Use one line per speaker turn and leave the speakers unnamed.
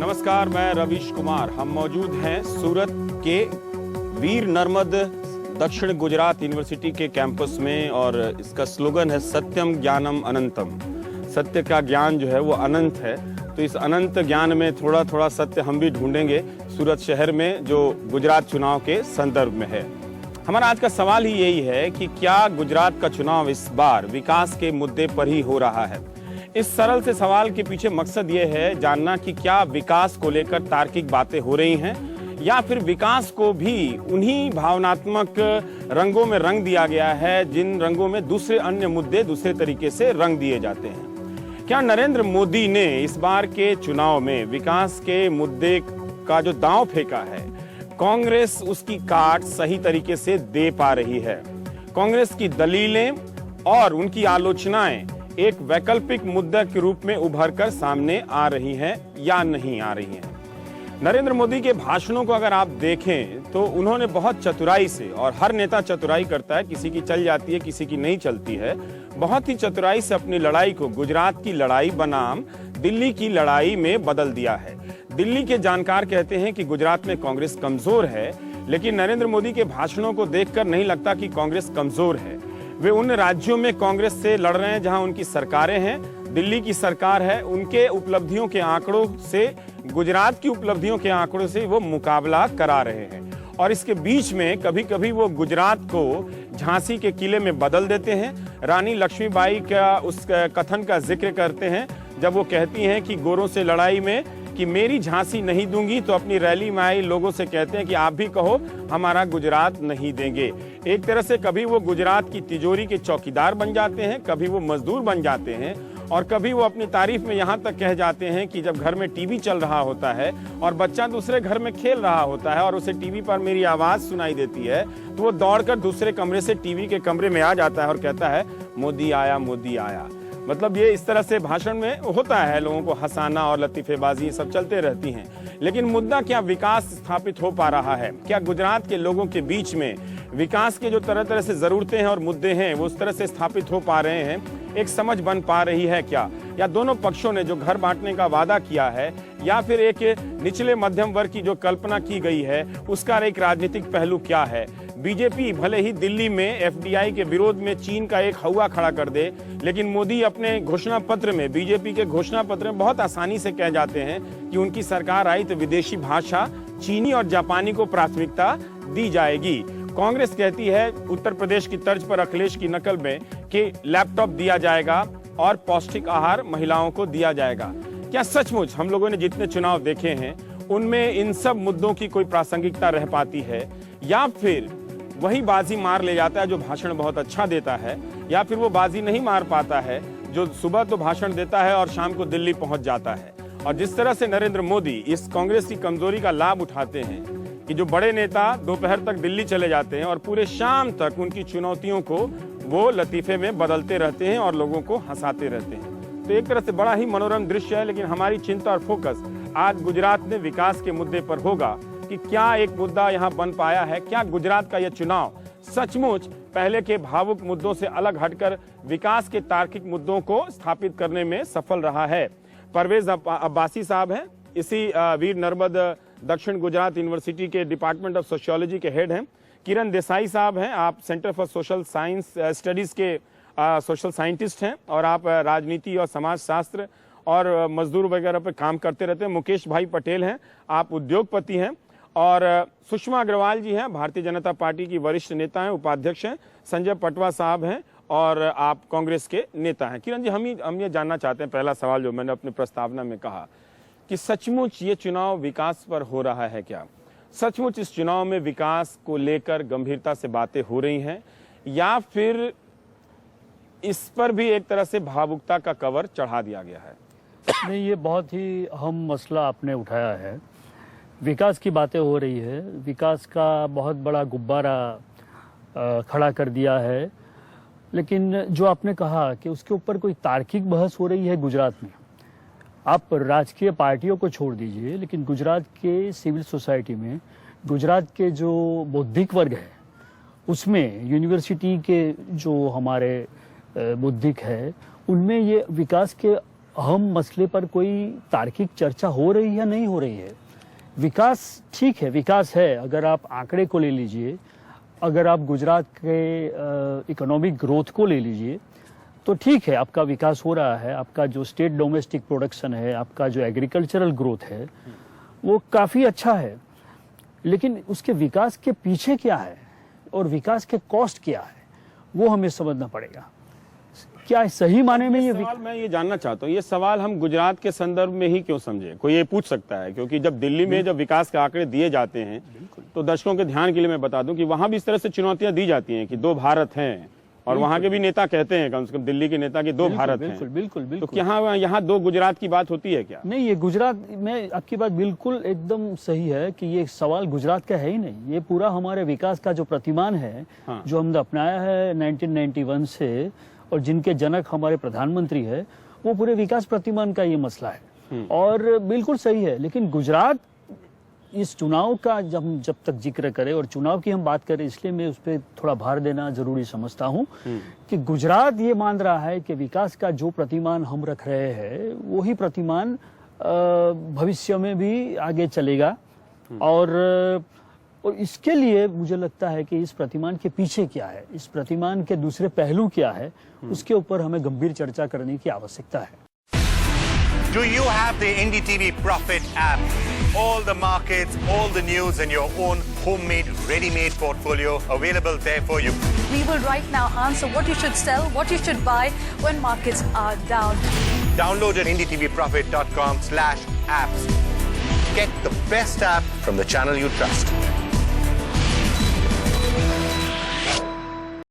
नमस्कार, मैं रवीश कुमार। हम मौजूद हैं सूरत के वीर नर्मद दक्षिण गुजरात यूनिवर्सिटी के कैंपस में और इसका स्लोगन है सत्यम ज्ञानम अनंतम। सत्य का ज्ञान जो है वो अनंत है, तो इस अनंत ज्ञान में थोड़ा थोड़ा सत्य हम भी ढूंढेंगे सूरत शहर में जो गुजरात चुनाव के संदर्भ में है। हमारा आज का सवाल ही यही है कि क्या गुजरात का चुनाव इस बार विकास के मुद्दे पर ही हो रहा है। इस सरल से सवाल के पीछे मकसद ये है जानना कि क्या विकास को लेकर तार्किक बातें हो रही हैं या फिर विकास को भी उन्हीं भावनात्मक रंगों में रंग दिया गया है जिन रंगों में दूसरे अन्य मुद्दे दूसरे तरीके से रंग दिए जाते हैं। क्या नरेंद्र मोदी ने इस बार के चुनाव में विकास के मुद्दे का जो दांव फेंका है, कांग्रेस उसकी काट सही तरीके से दे पा रही है? कांग्रेस की दलीलें और उनकी आलोचनाएं एक वैकल्पिक मुद्दा के रूप में उभरकर सामने आ रही हैं या नहीं आ रही हैं? नरेंद्र मोदी के भाषणों को अगर आप देखें तो उन्होंने बहुत चतुराई से, और हर नेता चतुराई करता है, किसी की चल जाती है किसी की नहीं चलती है, बहुत ही चतुराई से अपनी लड़ाई को गुजरात की लड़ाई बनाम दिल्ली की लड़ाई में बदल दिया है। दिल्ली के जानकार कहते हैं कि गुजरात में कांग्रेस कमजोर है, लेकिन नरेंद्र मोदी के भाषणों को देखकर नहीं लगता कि कांग्रेस कमजोर है। वे उन राज्यों में कांग्रेस से लड़ रहे हैं जहां उनकी सरकारें हैं। दिल्ली की सरकार है, उनके उपलब्धियों के आंकड़ों से, गुजरात की उपलब्धियों के आंकड़ों से वो मुकाबला करा रहे हैं। और इसके बीच में कभी कभी वो गुजरात को झांसी के किले में बदल देते हैं। रानी लक्ष्मीबाई का उस कथन का जिक्र करते हैं जब वो कहती हैं कि गोरों से लड़ाई में कि मेरी झांसी नहीं दूंगी, तो अपनी रैली में आए लोगों से कहते हैं कि आप भी कहो हमारा गुजरात नहीं देंगे। एक तरह से कभी वो गुजरात की तिजोरी के चौकीदार बन जाते हैं, कभी वो मजदूर बन जाते हैं, और कभी वो अपनी तारीफ में यहाँ तक कह जाते हैं कि जब घर में टीवी चल रहा होता है और बच्चा दूसरे घर में खेल रहा होता है और उसे टीवी पर मेरी आवाज सुनाई देती है तो वो दौड़कर दूसरे कमरे से टीवी के कमरे में आ जाता है और कहता है मोदी आया, मोदी आया। मतलब ये इस तरह से भाषण में होता है, लोगों को हंसाना और लतीफेबाजी सब चलते रहती हैं। लेकिन मुद्दा क्या विकास स्थापित हो पा रहा है? क्या गुजरात के लोगों के बीच में विकास के जो तरह तरह से जरूरतें हैं और मुद्दे हैं वो उस तरह से स्थापित हो पा रहे हैं? एक समझ बन पा रही है क्या? या दोनों पक्षों ने जो घर बांटने का वादा किया है या फिर एक निचले मध्यम वर्ग की जो कल्पना की गई है उसका एक राजनीतिक पहलू क्या है? बीजेपी भले ही दिल्ली में एफडीआई के विरोध में चीन का एक हौवा खड़ा कर दे, लेकिन मोदी अपने घोषणा पत्र में, बीजेपी के घोषणा पत्र में बहुत आसानी से कह जाते हैं कि उनकी सरकार आई तो विदेशी भाषा चीनी और जापानी को प्राथमिकता दी जाएगी। कांग्रेस कहती है उत्तर प्रदेश की तर्ज पर अखिलेश की नकल में कि लैपटॉप दिया जाएगा और पौष्टिक आहार महिलाओं को दिया जाएगा। क्या सचमुच हम लोगों ने जितने चुनाव देखे हैं उनमें इन सब मुद्दों की कोई प्रासंगिकता रह पाती है, या फिर वही बाजी मार ले जाता है जो भाषण बहुत अच्छा देता है, या फिर वो बाजी नहीं मार पाता है जो सुबह तो भाषण देता है और शाम को दिल्ली पहुंच जाता है? और जिस तरह से नरेंद्र मोदी इस कांग्रेस की कमजोरी का लाभ उठाते हैं कि जो बड़े नेता दोपहर तक दिल्ली चले जाते हैं और पूरे शाम तक उनकी चुनौतियों को वो लतीफे में बदलते रहते हैं और लोगों को हंसाते रहते हैं, तो एक तरह से बड़ा ही मनोरम दृश्य है। लेकिन हमारी चिंता और फोकस आज गुजरात में विकास के मुद्दे पर होगा कि क्या एक मुद्दा यहाँ बन पाया है? क्या गुजरात का यह चुनाव सचमुच पहले के भावुक मुद्दों से अलग हटकर विकास के तार्किक मुद्दों को स्थापित करने में सफल रहा है? परवेज अब्बासी साहब हैं, इसी वीर नर्मद दक्षिण गुजरात यूनिवर्सिटी के डिपार्टमेंट ऑफ सोशियोलॉजी के हेड हैं। किरण देसाई साहब हैं, आप centre for social science studies के सोशल साइंटिस्ट हैं और आप राजनीति और समाज शास्त्र और मजदूर वगैरह पर काम करते रहते हैं। मुकेश भाई पटेल हैं, आप उद्योगपति हैं। और सुषमा अग्रवाल जी हैं, भारतीय जनता पार्टी की वरिष्ठ नेता हैं, उपाध्यक्ष हैं। संजय पटवा साहब हैं और आप कांग्रेस के नेता हैं। किरण जी, हम ये जानना चाहते हैं, पहला सवाल जो मैंने अपनी प्रस्तावना में कहा कि सचमुच ये चुनाव विकास पर हो रहा है क्या? सचमुच इस चुनाव में विकास को लेकर गंभीरता से बातें हो रही हैं, या फिर इस पर भी एक तरह से भावुकता का कवर चढ़ा दिया गया है?
नहीं, ये बहुत ही अहम मसला आपने उठाया है। विकास की बातें हो रही है, विकास का बहुत बड़ा गुब्बारा खड़ा कर दिया है, लेकिन जो आपने कहा कि उसके ऊपर कोई तार्किक बहस हो रही है गुजरात में, आप राजकीय पार्टियों को छोड़ दीजिए, लेकिन गुजरात के सिविल सोसाइटी में, गुजरात के जो बौद्धिक वर्ग है उसमें, यूनिवर्सिटी के जो हमारे बौद्धिक है उनमें ये विकास के अहम मसले पर कोई तार्किक चर्चा हो रही है या नहीं हो रही है। विकास ठीक है, विकास है। अगर आप आंकड़े को ले लीजिए, अगर आप गुजरात के इकोनॉमिक ग्रोथ को ले लीजिए तो ठीक है, आपका विकास हो रहा है। आपका जो स्टेट डोमेस्टिक प्रोडक्शन है, आपका जो एग्रीकल्चरल ग्रोथ है, वो काफ़ी अच्छा है। लेकिन उसके विकास के पीछे क्या है और विकास के कॉस्ट क्या है, वो हमें समझना पड़ेगा। क्या सही माने में ये
सवाल मैं ये जानना चाहता हूँ, ये सवाल हम गुजरात के संदर्भ में ही क्यों समझे? कोई ये पूछ सकता है, क्योंकि जब दिल्ली में जब विकास के आंकड़े दिए जाते हैं तो दर्शकों के ध्यान के लिए मैं बता दूं कि वहां भी इस तरह से चुनौतियां दी जाती हैं कि 2 भारत हैं, और वहां के भी नेता कहते हैं, कम से कम दिल्ली के नेता, कि 2 भारत हैं।
बिल्कुल बिल्कुल
तो
बिल्कुल।
क्या यहाँ 2 गुजरात की बात होती है क्या?
नहीं, ये गुजरात में आपकी बात बिल्कुल एकदम सही है कि ये सवाल गुजरात का है ही नहीं। ये पूरा हमारे विकास का जो प्रतिमान है,
हाँ।
जो हमने अपनाया है 1991 से, और जिनके जनक हमारे प्रधानमंत्री है, वो पूरे विकास प्रतिमान का ये मसला है। और बिल्कुल सही है। लेकिन गुजरात इस चुनाव का जब तक जिक्र करें और चुनाव की हम बात करें, इसलिए मैं उस पर थोड़ा भार देना जरूरी समझता हूँ कि गुजरात ये मान रहा है कि विकास का जो प्रतिमान हम रख रहे हैं, वही प्रतिमान भविष्य में भी आगे चलेगा। और इसके लिए मुझे लगता है कि इस प्रतिमान के पीछे क्या है, इस प्रतिमान के दूसरे पहलू क्या है, उसके ऊपर हमें गंभीर चर्चा करने की आवश्यकता है।
Do you have the NDTV Profit app? All the markets, all the news and your own homemade, ready-made portfolio available there for you.
We will right now answer what you should sell, what you should buy when markets are down.
Download at ndtvprofit.com/apps. Get the best app from the channel you trust.